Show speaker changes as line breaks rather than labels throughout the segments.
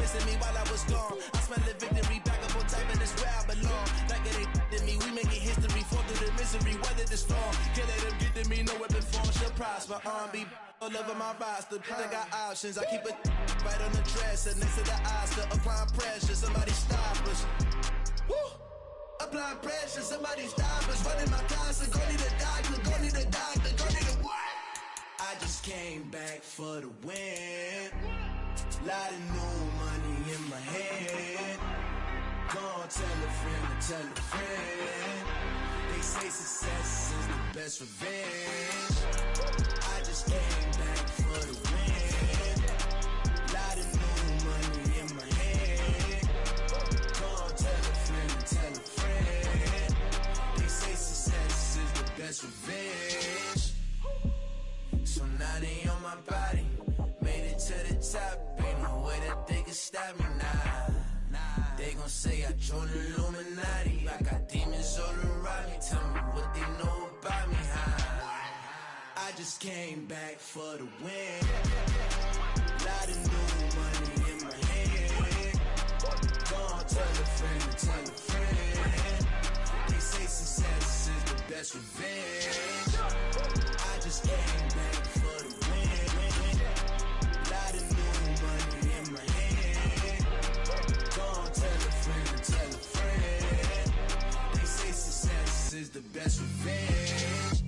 missing me while I was gone. I smell the victory back up on top, and it's where I belong. Like it ain't to me, we making history, fall through the misery, weather the storm. Can't let them get to me, no weapon form shall prosper. R&B all over my roster, I got options. I keep it right on the dresser, next to the Oscar, applying pressure. Somebody stop us. Woo! Applying pressure, somebody stop us. Running my closet, go need a doctor, go need a doctor, go need a what? I just came back for the win. Lot of new money in my hand. Go on, tell a friend to tell a friend. They say success is the best revenge. I just came back for the win. Lot of new money in my hand. Go on, tell a friend to tell a friend. They say success is the best revenge. So now they on my body. Made it to the top. Ain't no way that they can stop me now. They gon' say I joined the Illuminati. I got demons all around me. Tell me what they know about me, I just came back for the win. Lot of new money in my hand. Go on, tell a friend to tell a friend. They say success is the best revenge. I just came back for the win. Lot of new money in my hand. Go on, tell a friend to tell a friend. They say success is the best revenge.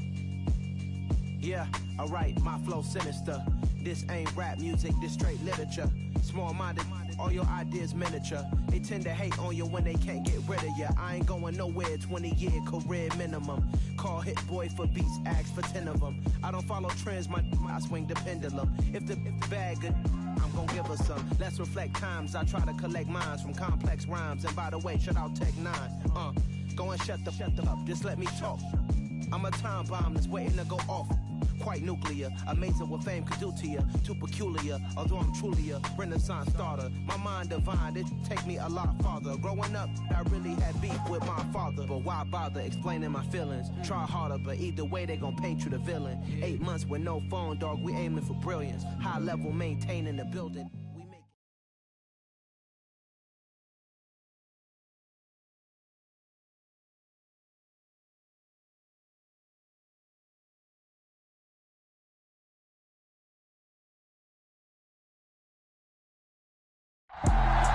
Yeah, alright, my flow sinister. This ain't rap music, this straight literature. Small-minded, all your ideas miniature. They tend to hate on you when they can't get rid of you. I ain't going nowhere, 20-year career minimum. Call Hit Boy for beats, ask for 10 of them. I don't follow trends, I swing the pendulum. If the bag good, I'm gon' give her some. Let's reflect times, I try to collect minds from complex rhymes. And by the way, shout out Tech 9. Go and shut the up, just let me talk. I'm a time bomb that's waiting to go off. Quite nuclear, amazing what fame could do to you. Too peculiar, although I'm truly a renaissance starter. My mind divine, it take me a lot farther. Growing up, I really had beef with my father. But why bother explaining my feelings? Try harder, but either way they gon' paint you the villain. 8 months with no phone, dog, we aiming for brilliance. High level maintaining the building.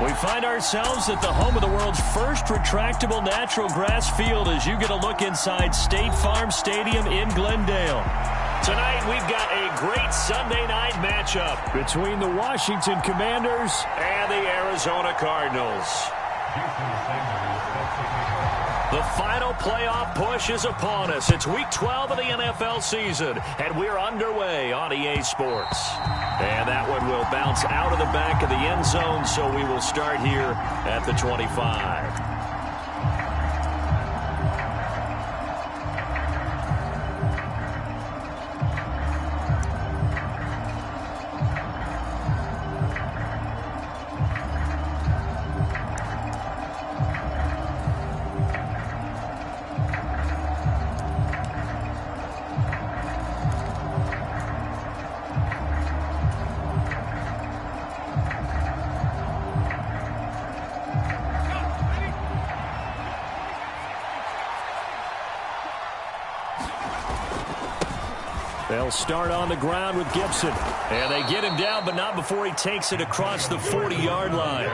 We find ourselves at the home of the world's first retractable natural grass field as you get a look inside State Farm Stadium in Glendale. Tonight, we've got a great Sunday night matchup between the Washington Commanders and the Arizona Cardinals. The final playoff push is upon us. It's Week 12 of the NFL season, and we're underway on EA Sports. And that one will bounce out of the back of the end zone, so we will start here at the 25. They'll start on the ground with Gibson. And they get him down, but not before he takes it across the 40-yard line.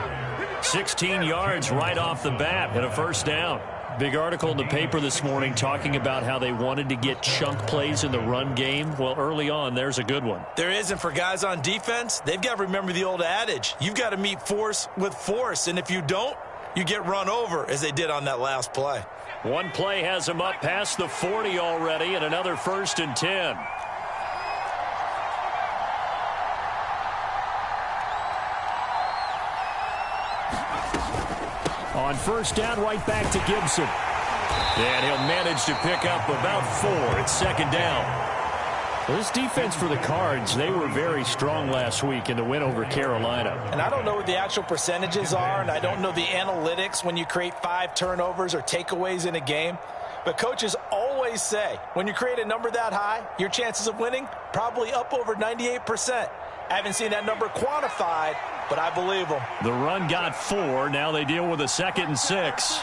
16 yards right off the bat and a first down. Big article in the paper this morning talking about how they wanted to get chunk plays in the run game. Well, early on, there's a good one.
There is, and for guys on defense, they've got to remember the old adage. You've got to meet force with force, and if you don't, you get run over, as they did on that last play.
One play has him up past the 40 already, and another 1st and 10. On first down, right back to Gibson. And he'll manage to pick up about 4. It's second down. Well, this defense for the Cards, they were very strong last week in the win over Carolina.
And I don't know what the actual percentages are, and I don't know the analytics when you create 5 turnovers or takeaways in a game. But coaches always say, when you create a number that high, your chances of winning probably up over 98%. I haven't seen that number quantified, but I believe them.
The run got 4. Now they deal with a 2nd and 6.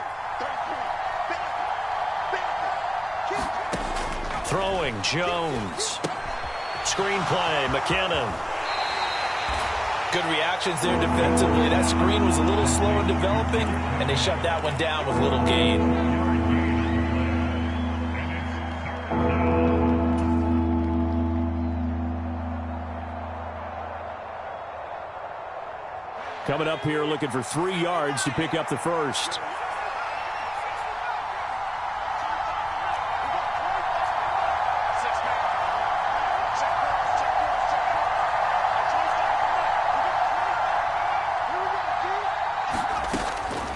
Throwing, Jones. Screen play, McKinnon.
Good reactions there defensively. That screen was a little slow in developing, and they shut that one down with little gain.
Coming up here looking for 3 yards to pick up the first.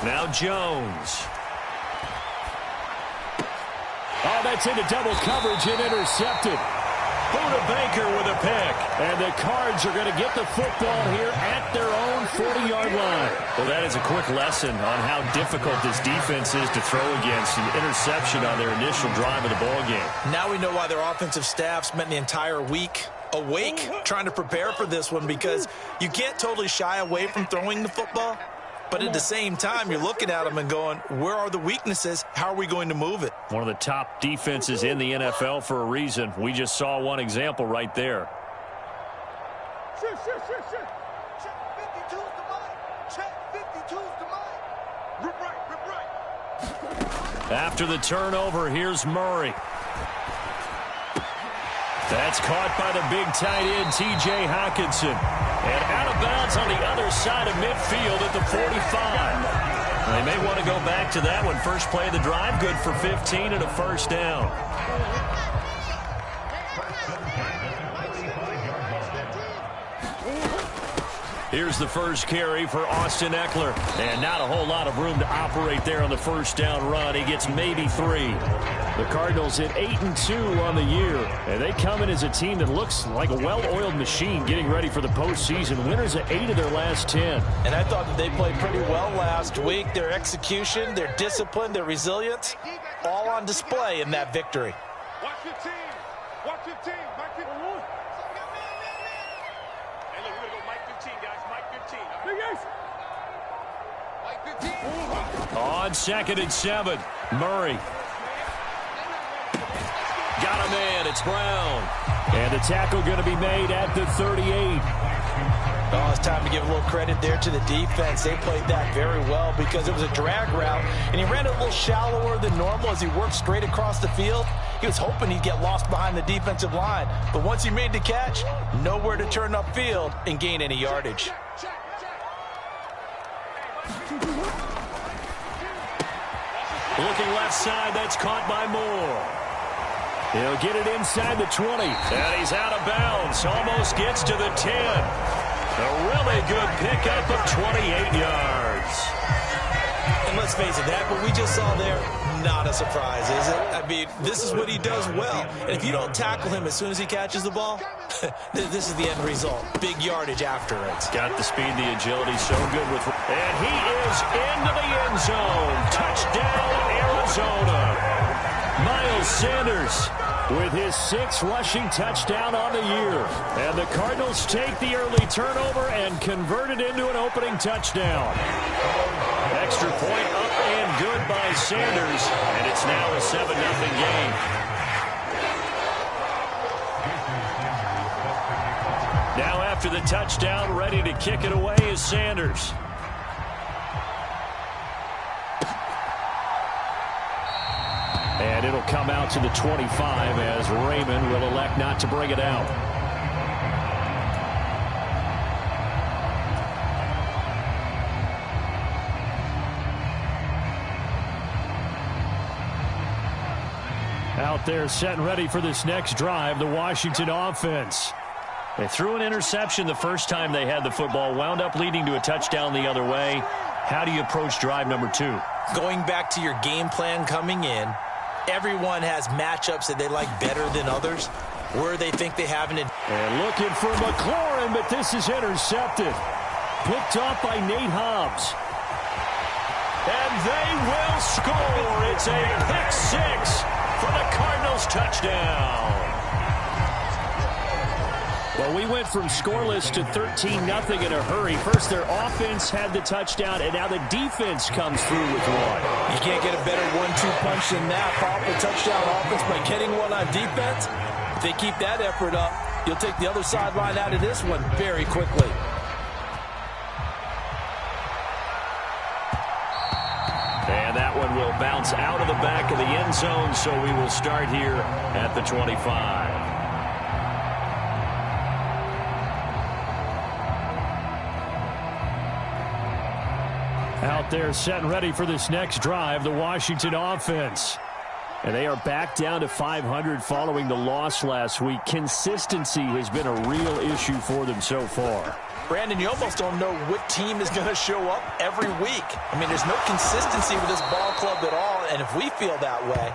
Now Jones. Oh, that's into double coverage and intercepted. Buda Baker with a pick. And the Cards are going to get the football here at their own 40-yard line. Well, that is a quick lesson on how difficult this defense is to throw against. An interception on their initial drive of the ball game.
Now we know why their offensive staff spent the entire week awake trying to prepare for this one, because you can't totally shy away from throwing the football. But at the same time, you're looking at them and going, where are the weaknesses? How are we going to move it?
One of the top defenses in the NFL for a reason. We just saw one example right there.
Check 52's the mic. Check 52's the mic. Rip right.
After the turnover, here's Murray. That's caught by the big tight end, T.J. Hockenson. And out of bounds on the other side of midfield at the 45. They may want to go back to that one. First play of the drive, good for 15 and a first down. Here's the first carry for Austin Eckler. And not a whole lot of room to operate there on the first down run. He gets maybe 3. The Cardinals hit 8-2 on the year. And they come in as a team that looks like a well-oiled machine getting ready for the postseason. Winners of 8 of their last 10.
And I thought that they played pretty well last week. Their execution, their discipline, their resilience, all on display in that victory.
Watch your team. Watch your team. Mike 15. Hey, look, we're going to go Mike 15, guys. Mike 15. Mike 15.
On 2nd and 7, Murray. Got a man, it's Brown. And the tackle going to be made at the 38.
Oh, it's time to give a little credit there to the defense. They played that very well because it was a drag route, and he ran it a little shallower than normal as he worked straight across the field. He was hoping he'd get lost behind the defensive line, but once he made the catch, nowhere to turn upfield and gain any yardage.
Looking left side, that's caught by Moore. He'll get it inside the 20. And he's out of bounds. Almost gets to the 10. A really good pickup of 28 yards.
And let's face it, that what we just saw there, not a surprise, is it? I mean, this is what he does well. And if you don't tackle him as soon as he catches the ball, this is the end result. Big yardage after it.
Got the speed, the agility, so good with... And he is into the end zone. Touchdown, Arizona. Miles Sanders with his 6th rushing touchdown on the year. And the Cardinals take the early turnover and convert it into an opening touchdown. Extra point up and good by Sanders. And it's now a 7-0 game. Now after the touchdown, ready to kick it away is Sanders. And it'll come out to the 25 as Raymond will elect not to bring it out. Out there set and ready for this next drive, the Washington offense. They threw an interception the first time they had the football, wound up leading to a touchdown the other way. How do you approach drive number 2?
Going back to your game plan coming in, everyone has matchups that they like better than others, where they think they have an advantage.
And looking for McLaurin, but this is intercepted. Picked off by Nate Hobbs. And they will score. It's a pick 6 for the Cardinals touchdown. Well, we went from scoreless to 13-0 in a hurry. First, their offense had the touchdown, and now the defense comes through with one.
You can't get a better 1-2 punch than that. Follow the touchdown offense by getting one on defense. If they keep that effort up, you'll take the other sideline out of this one very quickly.
And that one will bounce out of the back of the end zone, so we will start here at the 25. Out there set and ready for this next drive, the Washington offense. And they are back down to 500 following the loss last week. Consistency has been a real issue for them so far.
Brandon, you almost don't know what team is going to show up every week. I mean, there's no consistency with this ball club at all, and if we feel that way,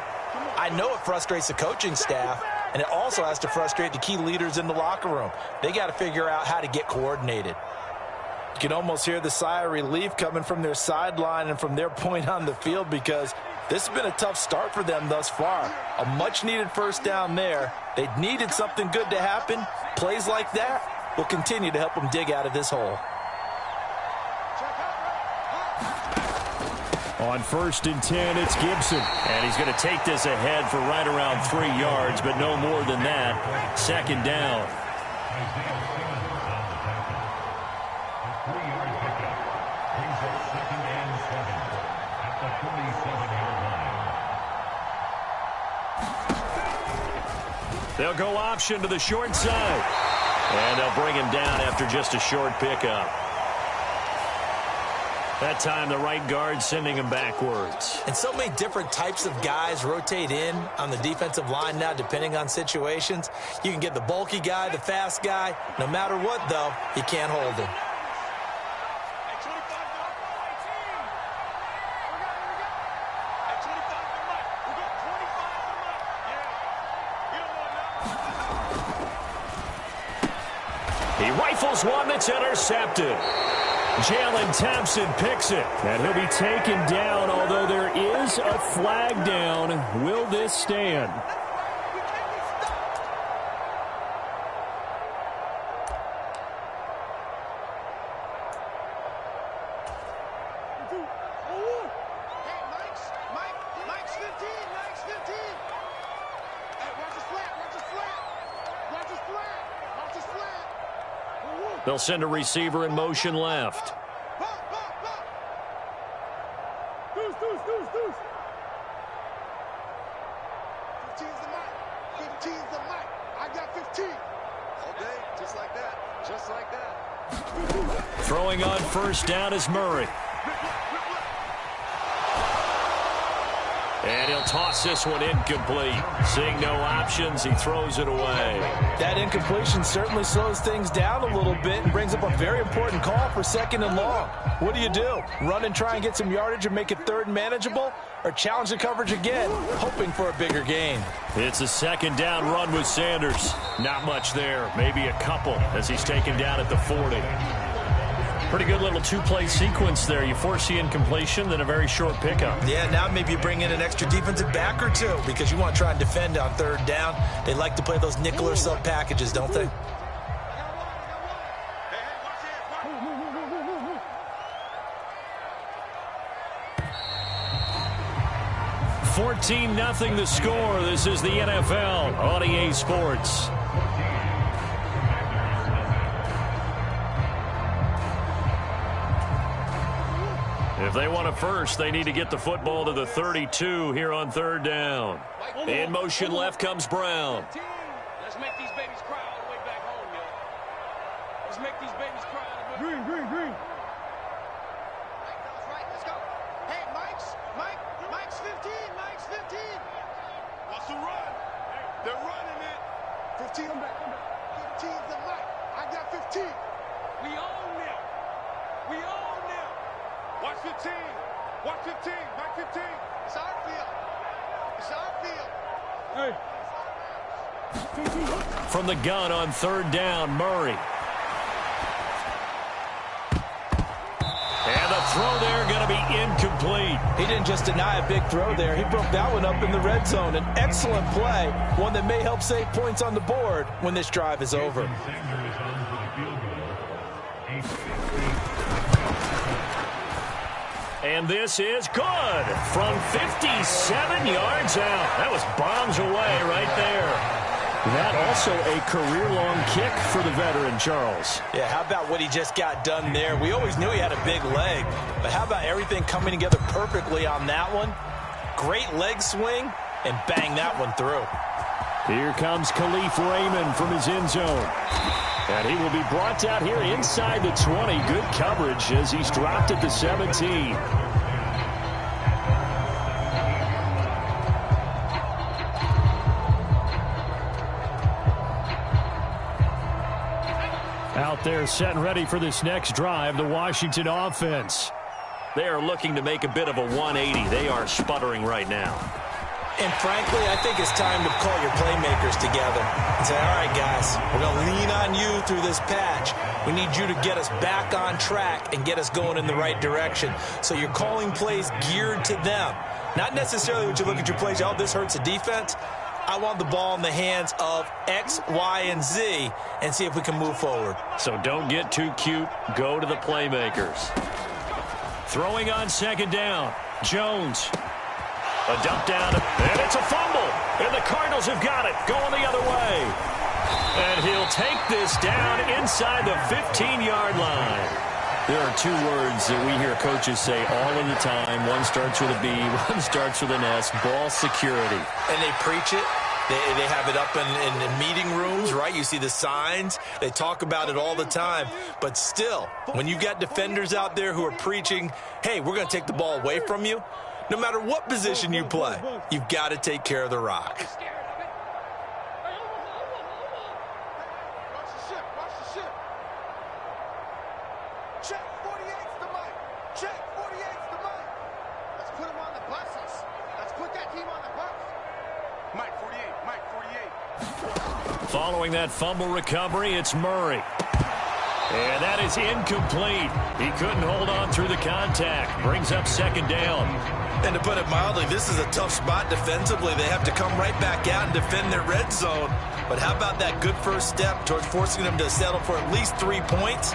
I know it frustrates the coaching staff, and it also has to frustrate the key leaders in the locker room. They got to figure out how to get coordinated. You can almost hear the sigh of relief coming from their sideline and from their point on the field, because this has been a tough start for them thus far. A much-needed first down there. They needed something good to happen. Plays like that will continue to help them dig out of this hole.
On 1st and 10, it's Gibson. And he's going to take this ahead for right around 3 yards, but no more than that. 2nd down. They'll go option to the short side. And they'll bring him down after just a short pickup. That time, the right guard sending him backwards.
And so many different types of guys rotate in on the defensive line now, depending on situations. You can get the bulky guy, the fast guy. No matter what, though, you can't hold him.
He rifles one that's intercepted. Jalen Thompson picks it, and he'll be taken down, although there is a flag down. Will this stand? They'll send a receiver in motion left. Throwing on 1st down is Murray. And he'll toss this one incomplete. Seeing no options, he throws it away.
That incompletion certainly slows things down a little bit and brings up a very important call for 2nd and long. What do? Run and try and get some yardage and make it 3rd manageable? Or challenge the coverage again, hoping for a bigger gain?
It's a 2nd down run with Sanders. Not much there, maybe a couple as he's taken down at the 40. Pretty good little 2-play sequence there. You force the incompletion, then a very short pickup.
Yeah, now maybe you bring in an extra defensive back or two because you want to try and defend on 3rd down. They like to play those nickel or sub packages, don't they?
$14-0 the score. This is the NFL on EA Sports. If they want a first, they need to get the football to the 32 here on 3rd down. In motion left comes Brown.
Let's make these babies cry all the way back home, yo. Let's make these babies cry all the way. Green. Right, let's go. Hey, Mike's 15. Mike's 15. What's the run? They're running it. 15, I'm back. 15's the Mike. I got 15. We own them. Watch 15. Watch 15. Mike 15. It's our field. Hey.
From the gun on 3rd down, Murray. And the throw there going to be incomplete. incomplete.
He didn't just deny a big throw there. He broke that one up in the red zone. An excellent play, one that may help save points on the board when this drive is over.
And this is good from 57 yards out. That was bombs away right there. That also a career-long kick for the veteran, Charles.
Yeah, how about what he just got done there? We always knew he had a big leg, but how about everything coming together perfectly on that one? Great leg swing, and bang that one through.
Here comes Khalif Raymond from his end zone. And he will be brought down here inside the 20. Good coverage as he's dropped at the 17. Out there set and ready for this next drive, the Washington offense. They are looking to make a bit of a 180. They are sputtering right now.
And frankly, I think it's time to call your playmakers together and say, all right, guys, we're going to lean on you through this patch. We need you to get us back on track and get us going in the right direction. So you're calling plays geared to them. Not necessarily when you look at your plays, oh, this hurts the defense. I want the ball in the hands of X, Y, and Z and see if we can move forward.
So don't get too cute. Go to the playmakers. Throwing on second down. Jones. A dump down, and it's a fumble. And the Cardinals have got it, going the other way. And he'll take this down inside the 15-yard line. There are two words that we hear coaches say all of the time. One starts with a B, one starts with an S, ball security.
And they preach it. They have it up in meeting rooms, right? You see the signs. They talk about it all the time. But still, when you've got defenders out there who are preaching, hey, we're going to take the ball away from you, no matter what position you play, you've got to take care of the rock.
Watch the ship. Watch the ship. Check 48's the mic. Check 48's the mic. Let's put him on the buses. Let's put that team on the bus. Mike 48. Mike 48.
Following that fumble recovery, it's Murray. And that is incomplete. He couldn't hold on through the contact. Brings up second down.
And to put it mildly, this is a tough spot defensively. They have to come right back out and defend their red zone. But how about that good first step towards forcing them to settle for at least 3 points?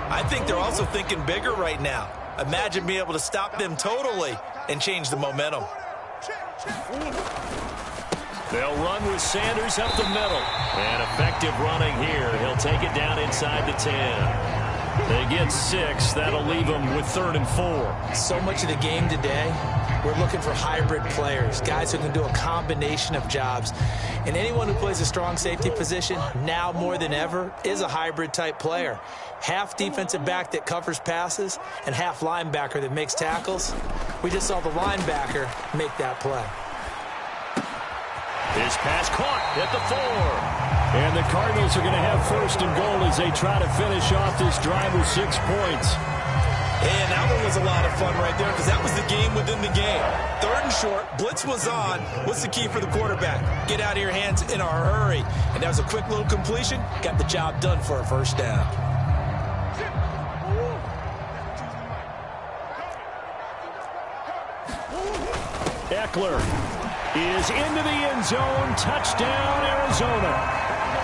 I think they're also thinking bigger right now. Imagine being able to stop them totally and change the momentum.
They'll run with Sanders up the middle. And effective running here. He'll take it down inside the 10. They get 6. That'll leave them with 3rd and 4.
So much of the game today, we're looking for hybrid players, guys who can do a combination of jobs. And anyone who plays a strong safety position, now more than ever, is a hybrid type player. Half defensive back that covers passes and half linebacker that makes tackles. We just saw the linebacker make that play.
His pass caught at the 4. And the Cardinals are going to have 1st and goal as they try to finish off this drive with 6 points.
And that one was a lot of fun right there because that was the game within the game. 3rd and short, blitz was on. What's the key for the quarterback? Get out of your hands in a hurry. And that was a quick little completion. Got the job done for a 1st down.
Eckler is into the end zone. Touchdown, Arizona.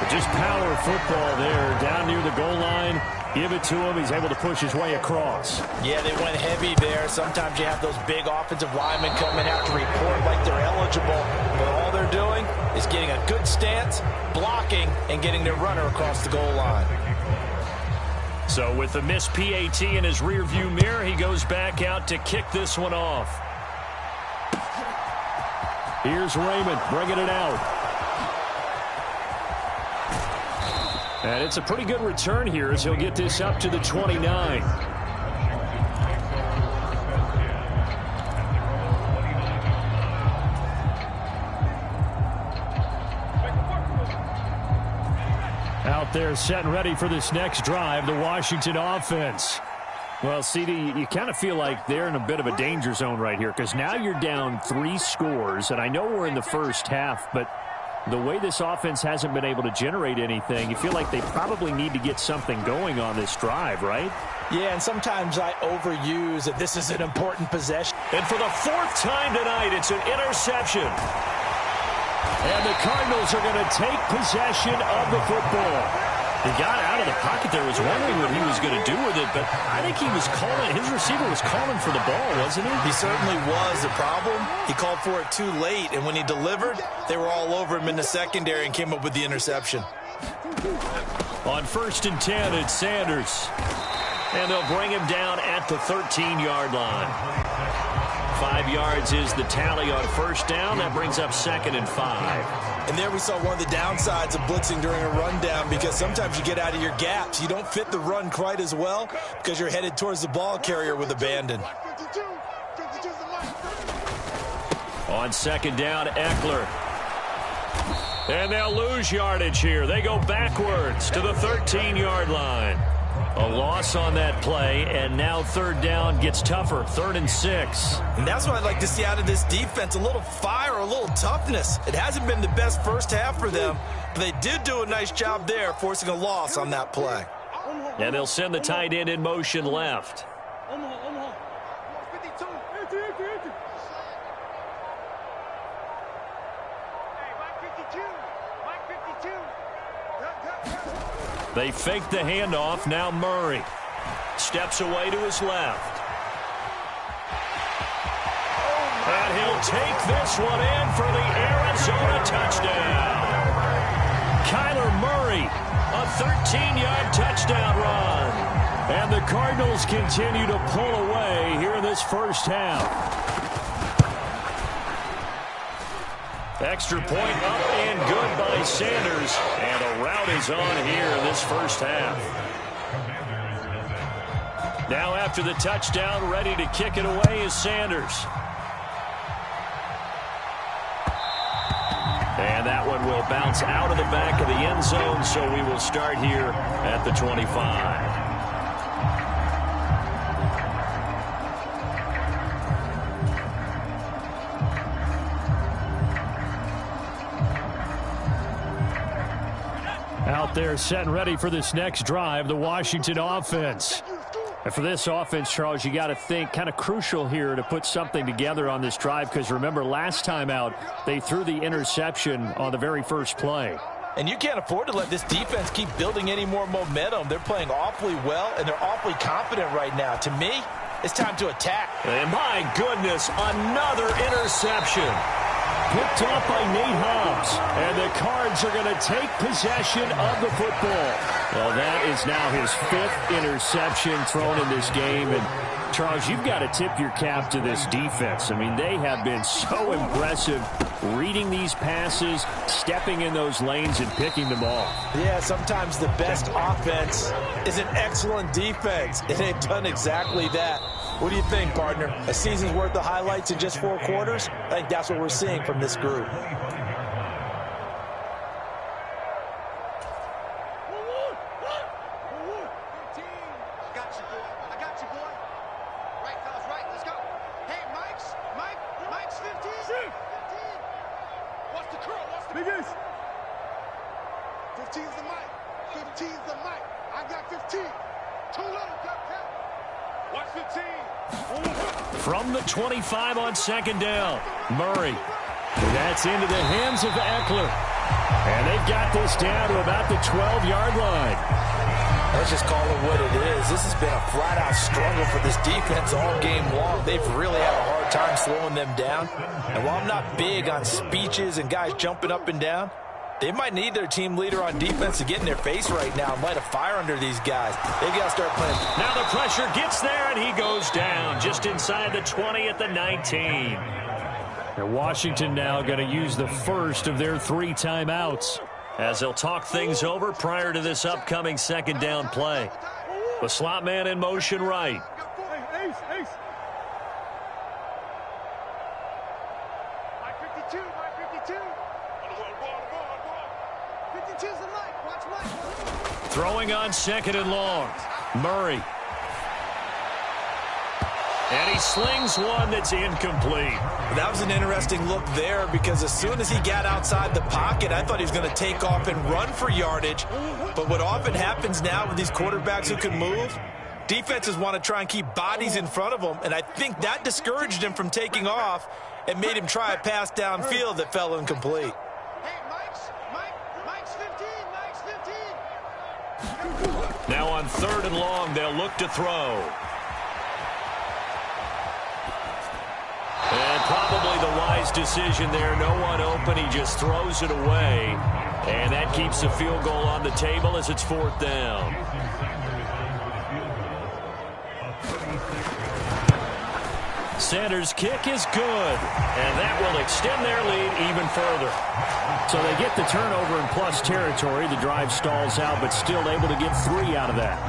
Just power football there down near the goal line. Give it to him. He's able to push his way across.
Yeah, they went heavy there. Sometimes you have those big offensive linemen coming out to report like they're eligible. But all they're doing is getting a good stance, blocking, and getting their runner across the goal line.
So with the missed PAT in his rearview mirror, he goes back out to kick this one off. Here's Raymond bringing it out. And it's a pretty good return here as he'll get this up to the 29. Out there set and ready for this next drive, the Washington offense. Well, CD, you kind of feel like they're in a bit of a danger zone right here because now you're down 3 scores, and I know we're in the first half, but the way this offense hasn't been able to generate anything, you feel like they probably need to get something going on this drive, right?
Yeah, and sometimes I overuse that this is an important possession.
And for the fourth time tonight, it's an interception. And the Cardinals are going to take possession of the football. He got out of the pocket there, was wondering what he was going to do with it, but I think he was calling, his receiver was calling for the ball, wasn't he?
He certainly was. The problem, he called for it too late, and when he delivered, they were all over him in the secondary and came up with the interception.
On 1st and 10, it's Sanders. And they'll bring him down at the 13-yard line. 5 yards is the tally on first down. That brings up 2nd and 5.
And there we saw one of the downsides of blitzing during a rundown, because sometimes you get out of your gaps. You don't fit the run quite as well because you're headed towards the ball carrier with abandon.
On 2nd down, Eckler. And they'll lose yardage here. They go backwards to the 13-yard line. A loss on that play, and now 3rd down gets tougher, 3rd and 6.
And that's what I'd like to see out of this defense, a little fire, a little toughness. It hasn't been the best first half for them, but they did do a nice job there, forcing a loss on that play.
And they'll send the tight end in motion left. They fake the handoff. Now Murray steps away to his left. And he'll take this one in for the Arizona touchdown. Kyler Murray, a 13-yard touchdown run. And the Cardinals continue to pull away here in this first half. Extra point up and good by Sanders. And a rout is on here in this first half. Now after the touchdown, ready to kick it away is Sanders. And that one will bounce out of the back of the end zone, so we will start here at the 25. Out there set and ready for this next drive, the Washington offense. And for this offense, Charles, you got to think kind of crucial here to put something together on this drive, because remember last time out they threw the interception on the very first play.
And you can't afford to let this defense keep building any more momentum. They're playing awfully well, and they're awfully confident right now. To me, it's time to attack. And
my goodness, another interception. Picked off by Nate Hobbs. And the Cards are going to take possession of the football. Well, that is now his 5th interception thrown in this game. And, Charles, you've got to tip your cap to this defense. I mean, they have been so impressive reading these passes, stepping in those lanes, and picking them off.
Yeah, sometimes the best offense is an excellent defense, and they've done exactly that. What do you think, partner? A season's worth of highlights in just 4 quarters? I think that's what we're seeing from this group.
From the 25 on 2nd down, Murray. That's into the hands of Eckler. And they've got this down to about the 12-yard line.
Let's just call it what it is. This has been a flat-out struggle for this defense all game long. They've really had a hard time slowing them down. And while I'm not big on speeches and guys jumping up and down, they might need their team leader on defense to get in their face right now and light a fire under these guys. They got to start playing.
Now the pressure gets there, and he goes down just inside the 20 at the 19. And Washington now going to use the first of their 3 timeouts as they'll talk things over prior to this upcoming 2nd down play. The slot man in motion right. Throwing on 2nd and long. Murray. And he slings one that's incomplete.
That was an interesting look there because as soon as he got outside the pocket, I thought he was going to take off and run for yardage. But what often happens now with these quarterbacks who can move, defenses want to try and keep bodies in front of them, and I think that discouraged him from taking off and made him try a pass downfield that fell incomplete.
Hey, Mike's 15, Mike's 15.
Now on 3rd and long, they'll look to throw. And probably the wise decision there. No one open. He just throws it away. And that keeps the field goal on the table as it's 4th down. Sanders' kick is good. And that will extend their lead even further. So they get the turnover in plus territory. The drive stalls out, but still able to get 3 out of that.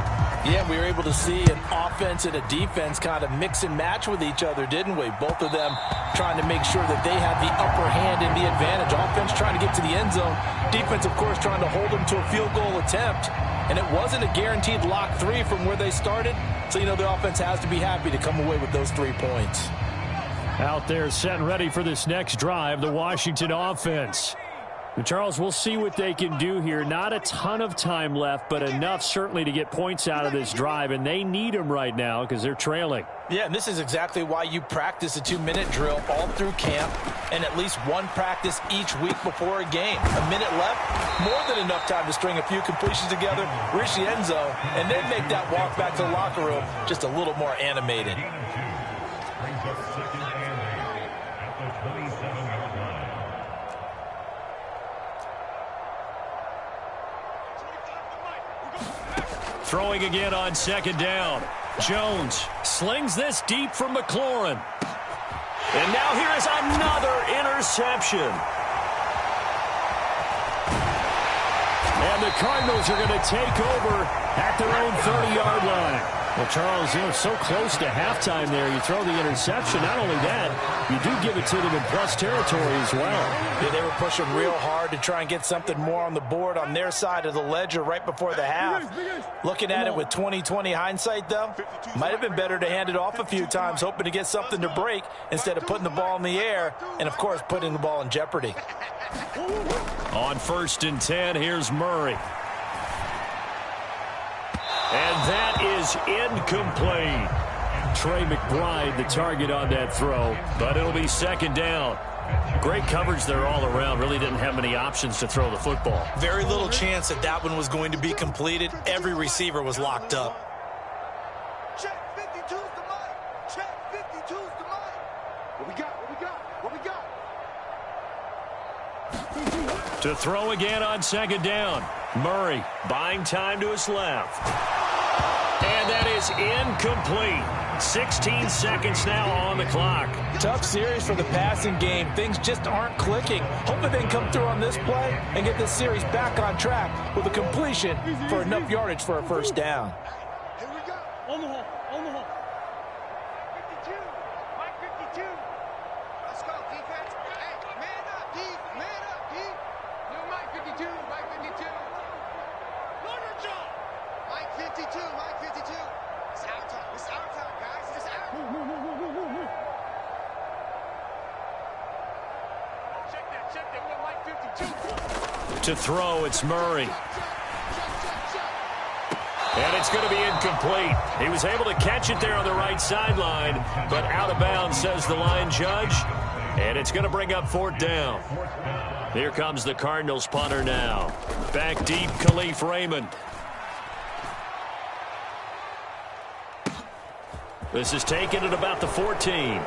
Yeah, we were able to see an offense and a defense kind of mix and match with each other, didn't we? Both of them trying to make sure that they had the upper hand and the advantage. Offense trying to get to the end zone. Defense, of course, trying to hold them to a field goal attempt. And it wasn't a guaranteed lock 3 from where they started. So, you know, the offense has to be happy to come away with those 3 points.
Out there set and ready for this next drive, the Washington offense. And Charles, we'll see what they can do here. Not a ton of time left, but enough certainly to get points out of this drive, and they need them right now because they're trailing.
Yeah, and this is exactly why you practice a 2-minute drill all through camp and at least one practice each week before a game. A minute left, more than enough time to string a few completions together, reach the end zone, and then make that walk back to the locker room just a little more animated.
Throwing again on 2nd down. Jones slings this deep from McLaurin. And now here is another interception. And the Cardinals are going to take over at their own 30-yard line. Well, Charles, you know, so close to halftime there. You throw the interception. Not only that, you do give it to them in plus territory as well.
Yeah, they were pushing real hard to try and get something more on the board on their side of the ledger right before the half. Looking at it with 20/20 hindsight, though, might have been better to hand it off a few times, hoping to get something to break instead of putting the ball in the air and, of course, putting the ball in jeopardy.
On 1st and 10, here's Murray. And that is incomplete. Trey McBride, the target on that throw, but it'll be 2nd down. Great coverage there all around. Really didn't have many options to throw the football.
Very little chance that that one was going to be completed. Every receiver was locked up.
Check 52's the mic. Check 52's the mic. What we got? What we got? What we got?
To throw again on 2nd down. Murray buying time to his left. And that is incomplete. 16 seconds now on the clock.
Tough series for the passing game. Things just aren't clicking. Hoping they can come through on this play and get this series back on track with a completion for enough yardage for a 1st down.
Here we go. On the hole. 52. Mike 52. Let's go, defense. Hey, man up, D. Man up, D. No, Mike 52. Mike 52. Loader job. Mike 52. Mike 52. It's our time. It's our time, guys. It's our time. Check that. We got Mike 52.
To throw, it's Murray. And it's going to be incomplete. He was able to catch it there on the right sideline, but out of bounds, says the line judge. And it's going to bring up 4th down. Here comes the Cardinals punter now. Back deep, Khalif Raymond. This is taken at about the 14.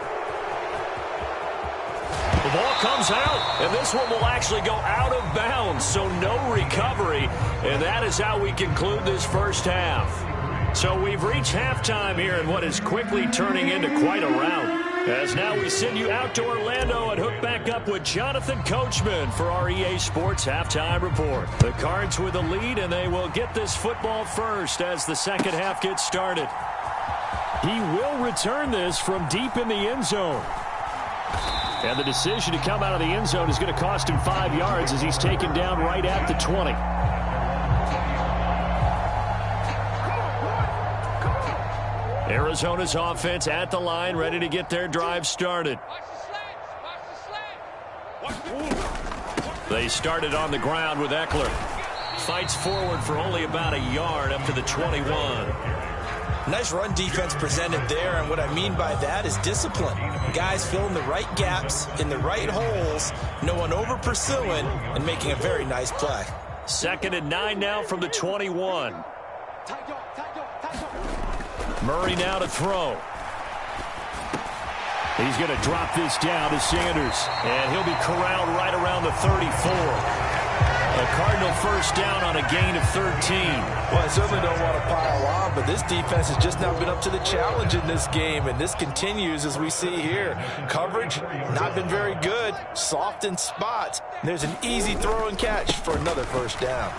The ball comes out, and this one will actually go out of bounds, so no recovery. And that is how we conclude this 1st half. So we've reached halftime here in what is quickly turning into quite a rout. As now we send you out to Orlando and hook back up with Jonathan Coachman for our EA Sports Halftime Report. The Cards with a lead, and they will get this football first as the 2nd half gets started. He will return this from deep in the end zone. And the decision to come out of the end zone is going to cost him 5 yards as he's taken down right at the 20. Arizona's offense at the line, ready to get their drive started. They started on the ground with Eckler. Fights forward for only about a yard up to the 21.
Nice run defense presented there, and what I mean by that is discipline. Guys filling the right gaps in the right holes, no one over pursuing, and making a very nice play.
2nd and 9 now from the 21. Murray now to throw. He's going to drop this down to Sanders, and he'll be corralled right around the 34. A Cardinal first down on a gain of 13.
Well, I certainly don't want to pile on, but this defense has just not been up to the challenge in this game, and this continues as we see here. Coverage, not been very good. Soft in spots. And there's an easy throw and catch for another first down.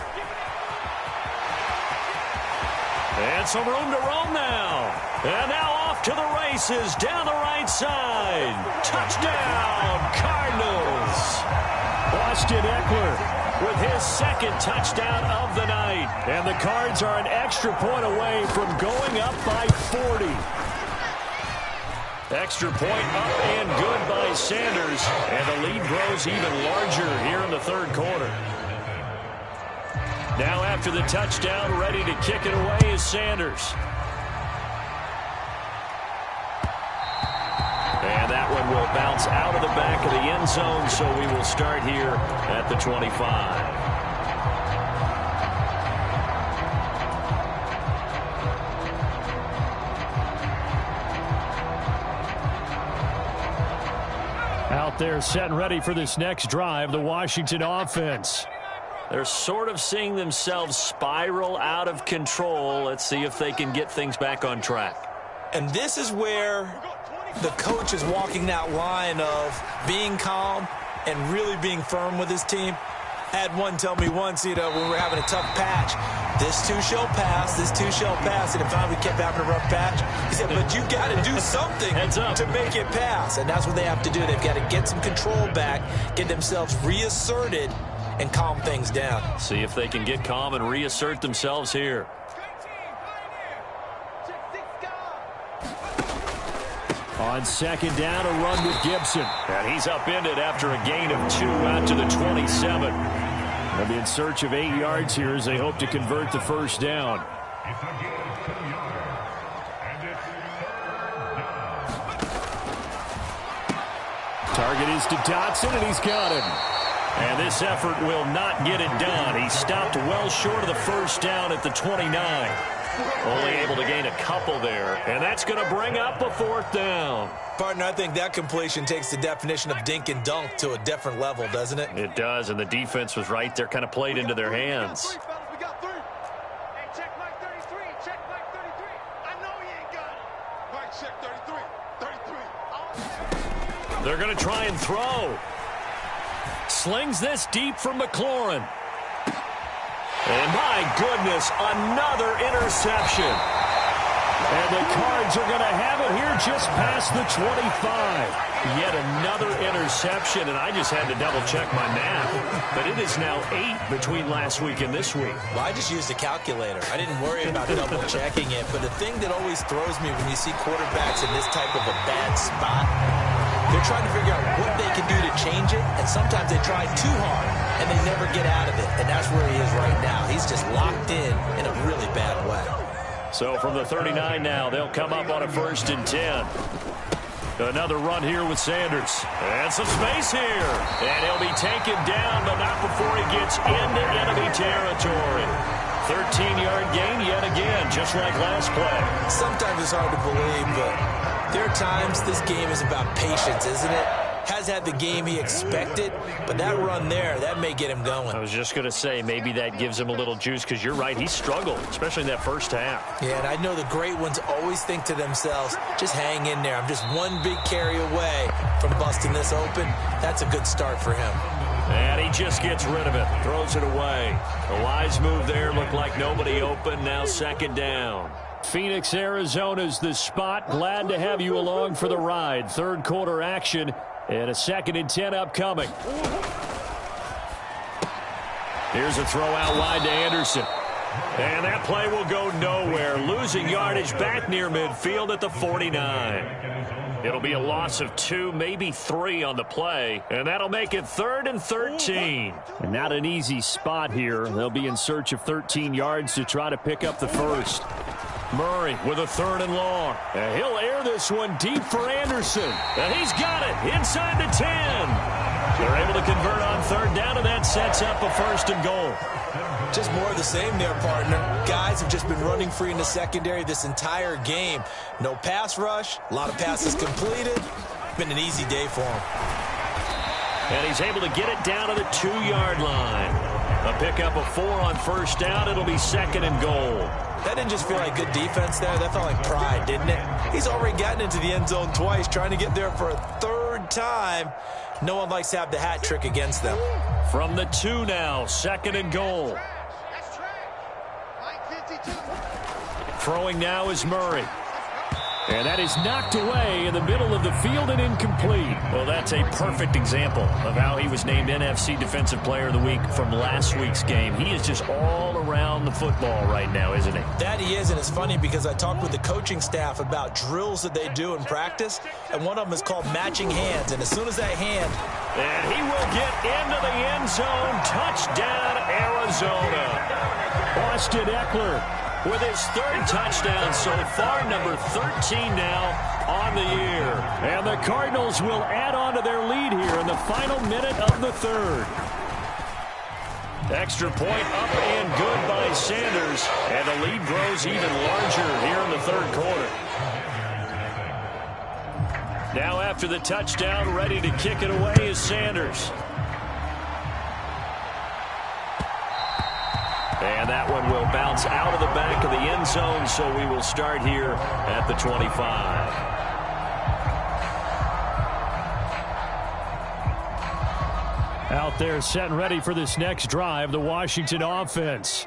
And some room to roam now. And now off to the races down the right side. Touchdown, Cardinals. Austin Eckler with his 2nd touchdown of the night. And the Cards are an extra point away from going up by 40. Extra point up and good by Sanders. And the lead grows even larger here in the 3rd quarter. Now after the touchdown, ready to kick it away is Sanders. And that one will bounce out of the back of the end zone, so we will start here at the 25. Out there set and ready for this next drive, the Washington offense. They're sort of seeing themselves spiral out of control. Let's see if they can get things back on track.
And this is where the coach is walking that line of being calm and really being firm with his team. I had one tell me once, when we were having a tough patch, this too shall pass, this too shall pass. And if finally we kept having a rough patch, he said, but you got to do something to make it pass. And that's what they have to do. They've got to get some control back, get themselves reasserted, and calm things down.
See if they can get calm and reassert themselves here. On 2nd down, a run with Gibson. And he's upended after a gain of 2 out to the 27. They'll be in search of 8 yards here as they hope to convert the first down. Target is to Dotson, and he's got him. And this effort will not get it done. He stopped well short of the first down at the 29. Only able to gain a couple there. And that's going to bring up a 4th down.
Partner, I think that completion takes the definition of dink and dunk to a different level, doesn't it?
It does, and the defense was right there, kind of played into their hands.
We got 3. Hey, check Mike 33. Check Mike 33. I know he ain't got it. Mike, check 33. 33.
They're going to try and throw. Slings this deep from McLaurin. And my goodness, another interception. And the Cards are going to have it here just past the 25. Yet another interception, and I just had to double-check my math. But it is now 8 between last week and this week.
Well, I just used a calculator. I didn't worry about double-checking it. But the thing that always throws me when you see quarterbacks in this type of a bad spot, they're trying to figure out what they can do to change it, and sometimes they try too hard, and they never get out of it, and that's where he is right now. He's just locked in a really bad way.
So from the 39 now, they'll come up on a 1st and 10. Another run here with Sanders. And some space here. And he'll be taken down, but not before he gets into enemy territory. 13-yard gain yet again, just like last play.
Sometimes it's hard to believe, but there are times this game is about patience, isn't it? Has had the game he expected, but that run there, that may get him going.
I was just going to say, maybe that gives him a little juice, because you're right, he struggled, especially in that first half.
Yeah, and I know the great ones always think to themselves, just hang in there. I'm just one big carry away from busting this open. That's a good start for him.
And he just gets rid of it, throws it away. A wise move there, looked like nobody open, now 2nd down. Phoenix, Arizona's the spot. Glad to have you along for the ride. 3rd quarter action. And a 2nd and 10 upcoming. Here's a throw out wide to Anderson. And that play will go nowhere, losing yardage back near midfield at the 49. It'll be a loss of 2, maybe 3 on the play, and that'll make it 3rd and 13. And not an easy spot here. They'll be in search of 13 yards to try to pick up the first. Murray with a 3rd and long. And he'll air this one deep for Anderson. And he's got it inside the 10. They're able to convert on 3rd down, and that sets up a 1st and goal.
Just more of the same there, partner. Guys have just been running free in the secondary this entire game. No pass rush, a lot of passes completed. Been an easy day for him.
And he's able to get it down to the 2-yard line. A pickup of 4 on 1st down. It'll be 2nd and goal.
That didn't just feel like good defense there. That felt like pride, didn't it? He's already gotten into the end zone twice, trying to get there for a 3rd time. No one likes to have the hat trick against them.
From the 2 now, 2nd and goal. Throwing now is Murray. And that is knocked away in the middle of the field and incomplete. Well, that's a perfect example of how he was named NFC Defensive Player of the Week from last week's game. He is just all around the football right now, isn't he?
That he is, and it's funny because I talked with the coaching staff about drills that they do in practice, and one of them is called matching hands. And as soon as that hand...
And he will get into the end zone. Touchdown, Arizona. Austin Eckler with his 3rd touchdown so far, number 13 now on the year. And the Cardinals will add on to their lead here in the final minute of the 3rd. Extra point up and good by Sanders. And the lead grows even larger here in the 3rd quarter. Now after the touchdown, ready to kick it away is Sanders. And that one will bounce out of the back of the end zone, so we will start here at the 25. Out there set and ready for this next drive, the Washington offense.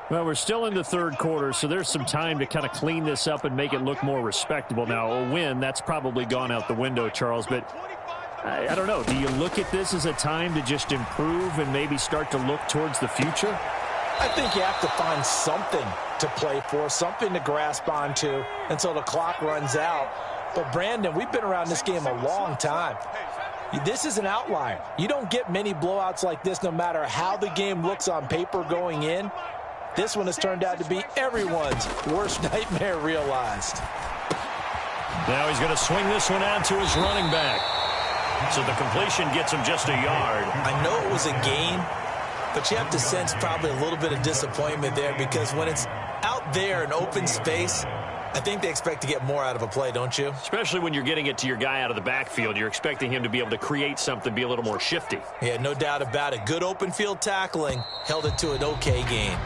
Well, we're still in the 3rd quarter, so there's some time to kind of clean this up and make it look more respectable. Now, a win, that's probably gone out the window, Charles, but I don't know. Do you look at this as a time to just improve and maybe start to look towards the future?
I think you have to find something to play for, something to grasp onto until the clock runs out. But, Brandon, we've been around this game a long time. This is an outlier. You don't get many blowouts like this no matter how the game looks on paper going in. This one has turned out to be everyone's worst nightmare realized.
Now he's going to swing this one out to his running back. So the completion gets him just a yard.
I know it was a gain, but you have to sense probably a little bit of disappointment there because when it's out there in open space, I think they expect to get more out of a play, don't you?
Especially when you're getting it to your guy out of the backfield. You're expecting him to be able to create something, be a little more shifty.
Yeah, no doubt about it. Good open field tackling held it to an okay gain.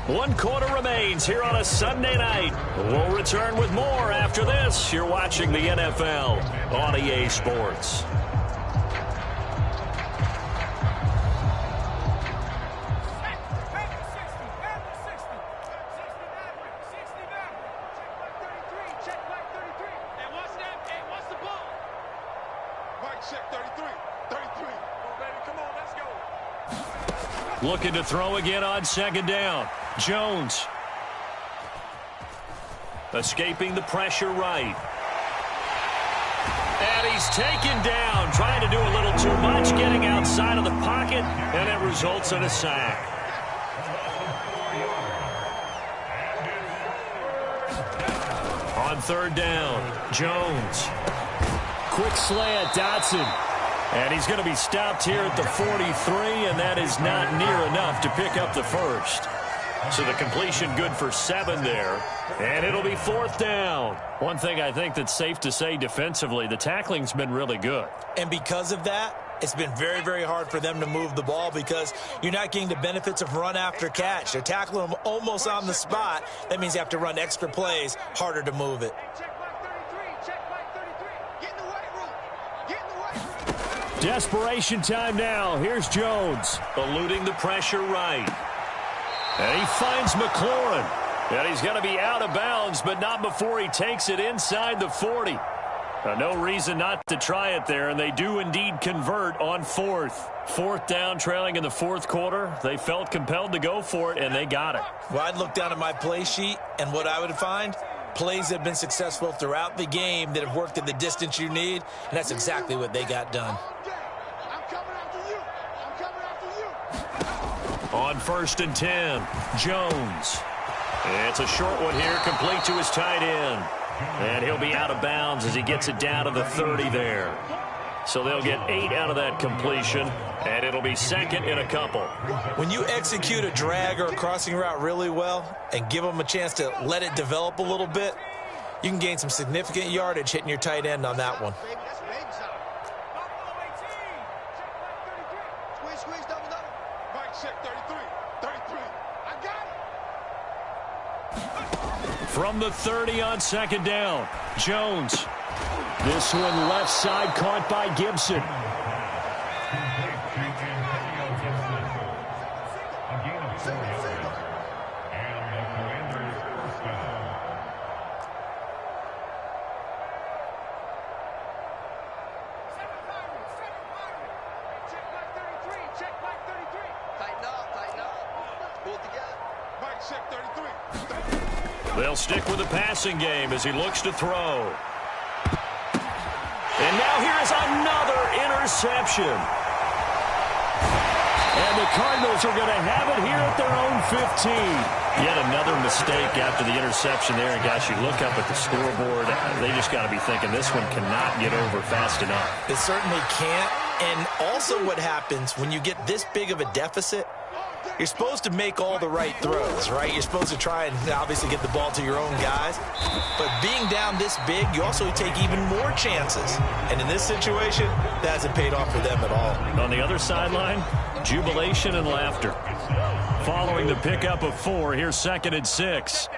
1 quarter remains here on a Sunday night. We'll return with more after this. You're watching the NFL on EA Sports. Looking to throw again on 2nd down. Jones. Escaping the pressure right. And he's taken down, trying to do a little too much, getting outside of the pocket, and it results in a sack. On 3rd down, Jones. Quick slant, Dotson. And he's going to be stopped here at the 43, and that is not near enough to pick up the first. So the completion good for 7 there, and it'll be 4th down. One thing I think that's safe to say defensively, the tackling's been really good.
And because of that, it's been very, very hard for them to move the ball because you're not getting the benefits of run after catch. They're tackling them almost on the spot. That means you have to run extra plays, harder to move it.
Desperation time now. Here's Jones, eluding the pressure right. And he finds McLaurin. And he's going to be out of bounds, but not before he takes it inside the 40. No reason not to try it there, and they do indeed convert on fourth. Fourth down, trailing in the fourth quarter. They felt compelled to go for it, and they got it.
Well, I'd look down at my play sheet, and what I would find, plays that have been successful throughout the game that have worked at the distance you need, and that's exactly what they got done.
On 1st and 10, Jones. It's a short one here, complete to his tight end. And he'll be out of bounds as he gets it down to the 30 there. So they'll get 8 out of that completion, and it'll be second in a couple.
When you execute a drag or a crossing route really well and give them a chance to let it develop a little bit, you can gain some significant yardage hitting your tight end on that one.
From the 30 on 2nd down, Jones. This one left side caught by Gibson. They'll stick with the passing game as he looks to throw. And now here is another interception. And the Cardinals are going to have it here at their own 15. Yet another mistake after the interception there. And, gosh, you look up at the scoreboard, they just got to be thinking this one cannot get over fast enough.
It certainly can't. And also what happens when you get this big of a deficit, you're supposed to make all the right throws, right? You're supposed to try and obviously get the ball to your own guys. But being down this big, you also take even more chances. And in this situation, that hasn't paid off for them at all.
On the other sideline, jubilation and laughter. Following the pickup of 4, here's 2nd and 6.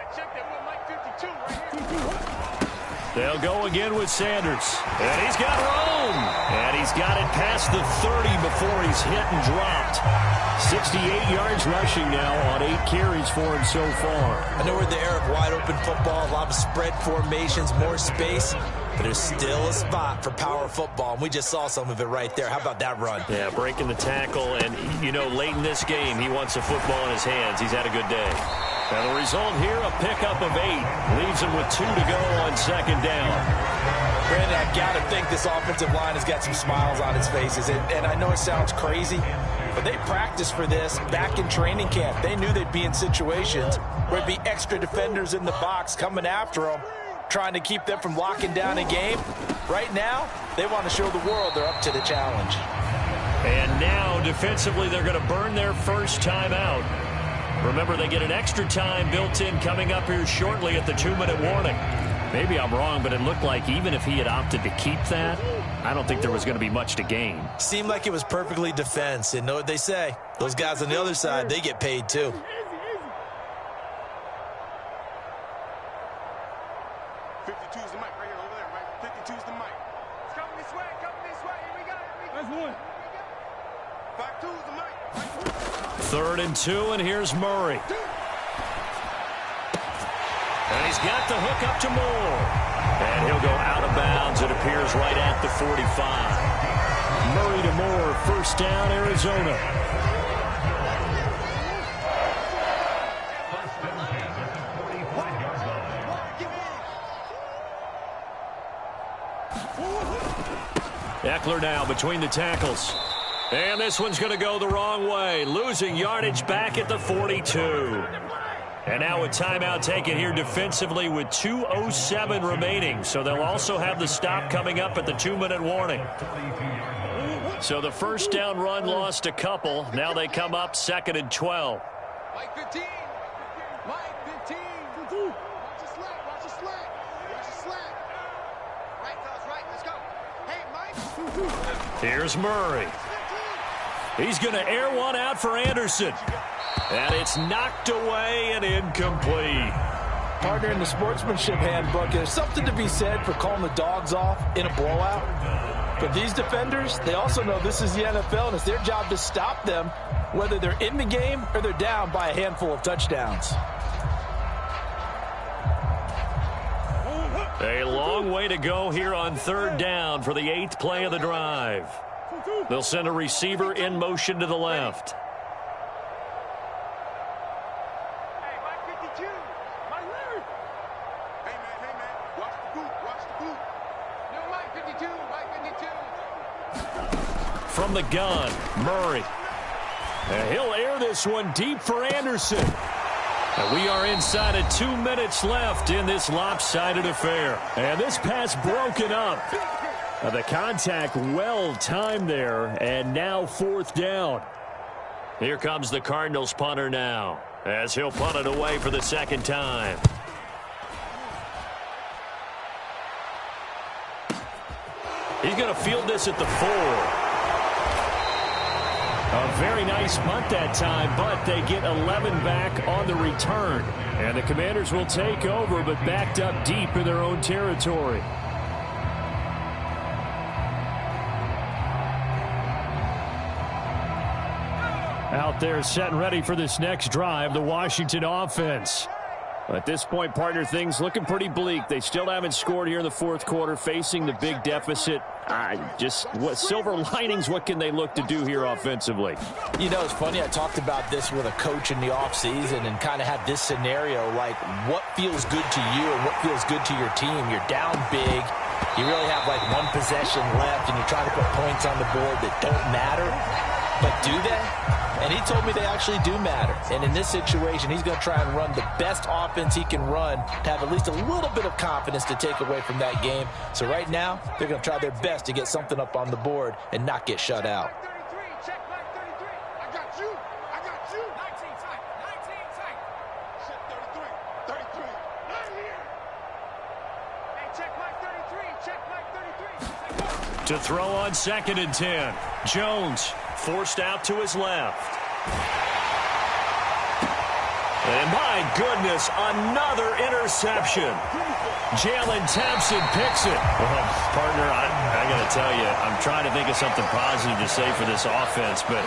They'll go again with Sanders. And he's got room. And he's got it past the 30 before he's hit and dropped. 68 yards rushing now on 8 carries for him so far.
I know we're in the era of wide-open football, a lot of spread formations, more space, but there's still a spot for power football, and we just saw some of it right there. How about that run?
Yeah, breaking the tackle, and, you know, late in this game, he wants the football in his hands. He's had a good day. And the result here, a pickup of 8. Leaves him with 2 to go on 2nd down.
Brandon, I've got to think this offensive line has got some smiles on its faces, and I know it sounds crazy, but they practiced for this back in training camp. They knew they'd be in situations where there'd be extra defenders in the box coming after them, trying to keep them from locking down a game. Right now, they want to show the world they're up to the challenge.
And now, defensively, they're going to burn their first timeout. Remember, they get an extra time built in coming up here shortly at the 2-minute warning. Maybe I'm wrong, but it looked like even if he had opted to keep that, I don't think there was going to be much to gain.
Seemed like it was perfectly defense. And know what they say? Those guys on the other side, they get paid too.
Third and 2, and here's Murray. And he's got the hook up to Moore. And he'll go out of bounds, it appears, right at the 45. Murray to Moore, first down, Arizona. Eckler now between the tackles. And this one's going to go the wrong way. Losing yardage back at the 42. And now a timeout taken here defensively with 2:07 remaining. So they'll also have the stop coming up at the 2-minute warning. So the first down run lost a couple. Now they come up 2nd and 12.
Mike 15. Mike 15. Watch the slack. Watch the slack. Watch the slack. Right, fellas, right. Let's go. Hey, Mike.
Here's Murray. He's going to air one out for Anderson. And it's knocked away and incomplete.
Partner, in the sportsmanship handbook, there's something to be said for calling the dogs off in a blowout. But these defenders, they also know this is the NFL, and it's their job to stop them, whether they're in the game or they're down by a handful of touchdowns.
A long long way to go here on 3rd down for the 8th play of the drive. They'll send a receiver in motion to the left.
Hey, Mike 52. Mike Larry. Hey, man. Watch the boot. Watch the boot. No, Mike 52. Mike 52.
From the gun, Murray. And he'll air this one deep for Anderson. And we are inside of 2 minutes left in this lopsided affair. And this pass broken up. The contact well timed there, and now 4th down. Here comes the Cardinals punter now, as he'll punt it away for the 2nd time. He's going to field this at the 4. A very nice punt that time, but they get 11 back on the return. And the Commanders will take over, but backed up deep in their own territory. Out there set and ready for this next drive, the Washington offense. At this point, partner, things looking pretty bleak. They still haven't scored here in the 4th quarter, facing the big deficit. What silver linings, what can they look to do here offensively?
You know, it's funny. I talked about this with a coach in the offseason and kind of had this scenario, like what feels good to you and what feels good to your team. You're down big. You really have like 1 possession left, and you're trying to put points on the board that don't matter. But do they? And he told me they actually do matter. And in this situation, he's going to try and run the best offense he can run to have at least a little bit of confidence to take away from that game. So right now, they're going to try their best to get something up on the board and not get shut out.
33, check Mike 33. I got you. 19 tight. Set 33. 33. Not here. Hey, check Mike 33.
To throw on 2nd and 10. Jones forced out to his left. And my goodness, another interception. Jalen Thompson picks it. Well, partner, I got to tell you, I'm trying to think of something positive to say for this offense, but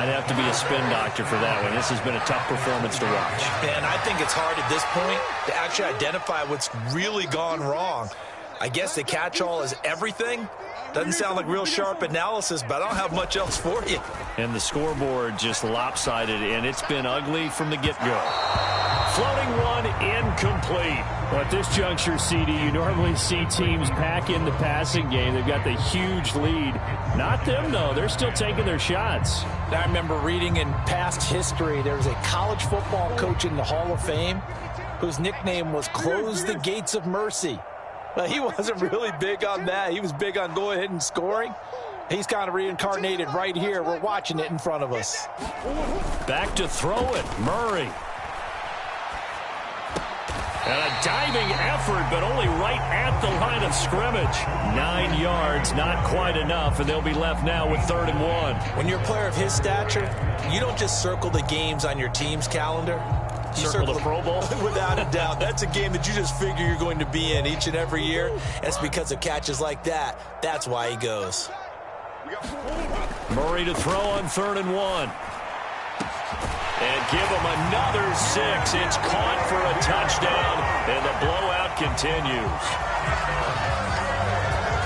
I'd have to be a spin doctor for that one. This has been a tough performance to watch.
And I think it's hard at this point to actually identify what's really gone wrong. I guess the catch-all is everything. Doesn't sound like real sharp analysis, but I don't have much else for you.
And the scoreboard just lopsided, and it's been ugly from the get-go. Floating one, incomplete. Well, at this juncture, CD, you normally see teams pack in the passing game. They've got the huge lead. Not them, though. They're still taking their shots.
I remember reading in past history, there was a college football coach in the Hall of Fame whose nickname was Close the Gates of Mercy. Well, he wasn't really big on that. He was big on going ahead and scoring. He's kind of reincarnated right here. We're watching it in front of us.
Back to throw it, Murray. And a diving effort, but only right at the line of scrimmage. 9 yards, not quite enough, and they'll be left now with 3rd and 1.
When you're a player of his stature, you don't just circle the games on your team's calendar. You
circle the Pro Bowl?
Without a doubt. That's a game that you just figure you're going to be in each and every year. It's because of catches like that. That's why he goes.
Murray to throw on 3rd and 1. And give him another 6. It's caught for a touchdown, and the blowout continues.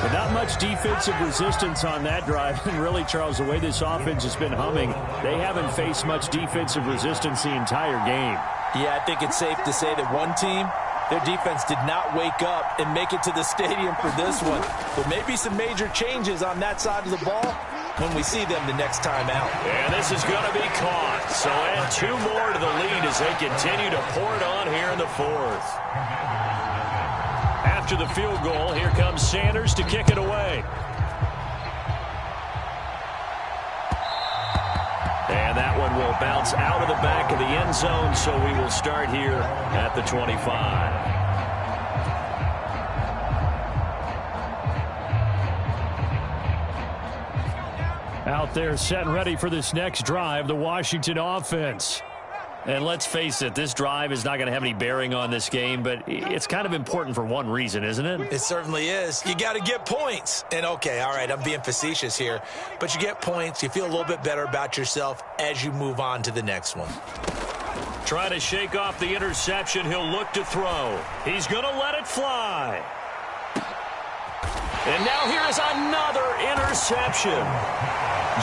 But not much defensive resistance on that drive. And really, Charles, the way this offense has been humming, they haven't faced much defensive resistance the entire game.
Yeah, I think it's safe to say that one team, their defense did not wake up and make it to the stadium for this one. There may be some major changes on that side of the ball when we see them the next time out.
And this is going to be caught. So add 2 more to the lead as they continue to pour it on here in the 4th. After the field goal, here comes Sanders to kick it away. And that one will bounce out of the back of the end zone, so we will start here at the 25. Out there set and ready for this next drive, the Washington offense. And let's face it, this drive is not going to have any bearing on this game, but it's kind of important for one reason, isn't it?
It certainly is. You got to get points. And, okay, all right, I'm being facetious here, but you get points. You feel a little bit better about yourself as you move on to the next one.
Trying to shake off the interception. He'll look to throw. He's going to let it fly. And now here is another interception.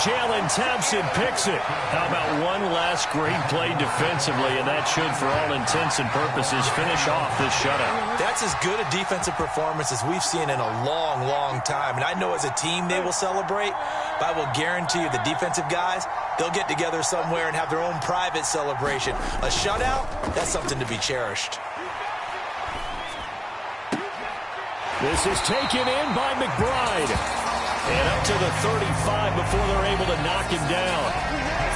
Jalen Thompson picks it. How about one last great play defensively, and that should, for all intents and purposes, finish off this shutout.
That's as good a defensive performance as we've seen in a long, long time. And I know as a team they will celebrate, but I will guarantee you the defensive guys, they'll get together somewhere and have their own private celebration. A shutout, that's something to be cherished.
This is taken in by McBride. And up to the 35 before they're able to knock him down.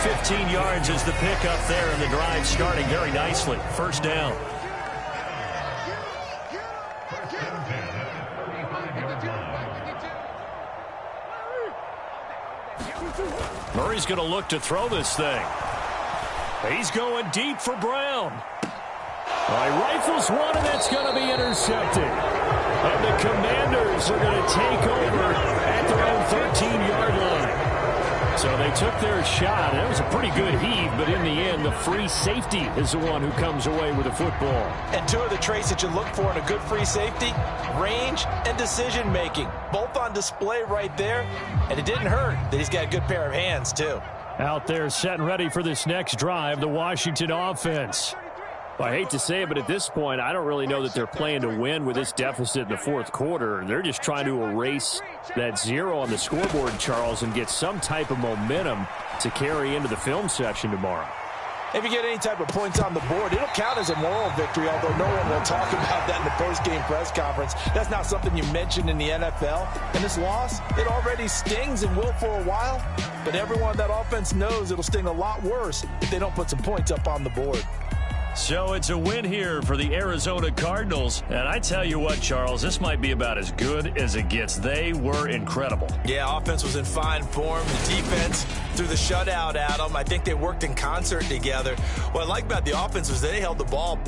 15 yards is the pickup there, and the drive starting very nicely. First down. Murray's going to look to throw this thing. He's going deep for Brown. Rifles one, and that's going to be intercepted. And the Commanders are going to take over at their own 13-yard line. So they took their shot. It was a pretty good heave, but in the end, the free safety is the one who comes away with the football.
And two of the traits that you look for in a good free safety, range and decision-making. Both on display right there, and it didn't hurt that he's got a good pair of hands, too.
Out there set and ready for this next drive, the Washington offense. Well, I hate to say it, but at this point, I don't really know that they're playing to win with this deficit in the fourth quarter. They're just trying to erase that zero on the scoreboard, Charles, and get some type of momentum to carry into the film session tomorrow.
If you get any type of points on the board, it'll count as a moral victory, although no one will talk about that in the post-game press conference. That's not something you mentioned in the NFL. And this loss, it already stings and will for a while, but everyone on that offense knows it'll sting a lot worse if they don't put some points up on the board.
So it's a win here for the Arizona Cardinals. And I tell you what, Charles, this might be about as good as it gets. They were incredible.
Yeah, offense was in fine form. The defense threw the shutout at them. I think they worked in concert together. What I like about the offense was they held the ball